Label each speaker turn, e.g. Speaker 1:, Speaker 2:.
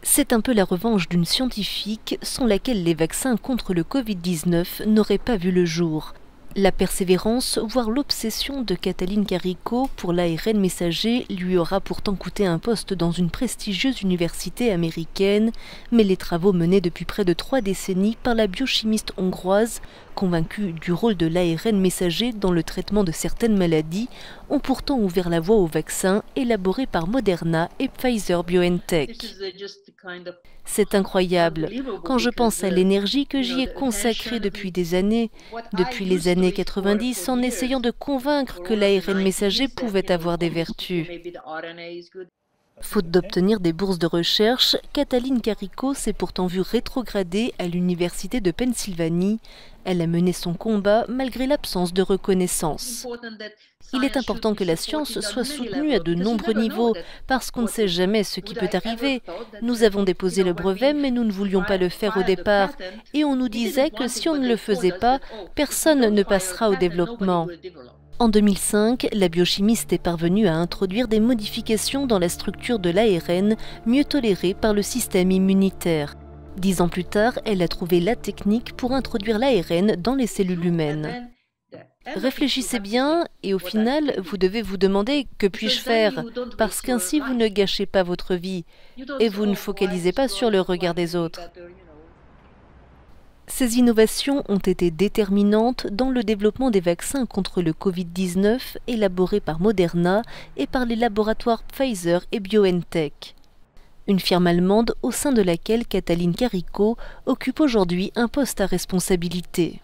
Speaker 1: C'est un peu la revanche d'une scientifique sans laquelle les vaccins contre le Covid-19 n'auraient pas vu le jour. La persévérance, voire l'obsession de Katalin Karikó pour l'ARN messager lui aura pourtant coûté un poste dans une prestigieuse université américaine, mais les travaux menés depuis près de 3 décennies par la biochimiste hongroise, convaincue du rôle de l'ARN messager dans le traitement de certaines maladies, ont pourtant ouvert la voie aux vaccins élaborés par Moderna et Pfizer-BioNTech. C'est incroyable, quand je pense à l'énergie que j'y ai consacrée depuis des années, depuis les années 90, en essayant de convaincre que l'ARN messager pouvait avoir des vertus. Faute d'obtenir des bourses de recherche, Katalin Karikó s'est pourtant vue rétrogradée à l'université de Pennsylvanie. Elle a mené son combat malgré l'absence de reconnaissance. Il est important que la science soit soutenue à de nombreux niveaux, parce qu'on ne sait jamais ce qui peut arriver. Nous avons déposé le brevet, mais nous ne voulions pas le faire au départ. Et on nous disait que si on ne le faisait pas, personne ne passera au développement. En 2005, la biochimiste est parvenue à introduire des modifications dans la structure de l'ARN, mieux tolérée par le système immunitaire. 10 ans plus tard, elle a trouvé la technique pour introduire l'ARN dans les cellules humaines. Réfléchissez bien et au final, vous devez vous demander « que puis-je faire ?» parce qu'ainsi vous ne gâchez pas votre vie et vous ne focalisez pas sur le regard des autres. Ces innovations ont été déterminantes dans le développement des vaccins contre le Covid-19 élaborés par Moderna et par les laboratoires Pfizer et BioNTech. Une firme allemande au sein de laquelle Katalin Karikó occupe aujourd'hui un poste à responsabilité.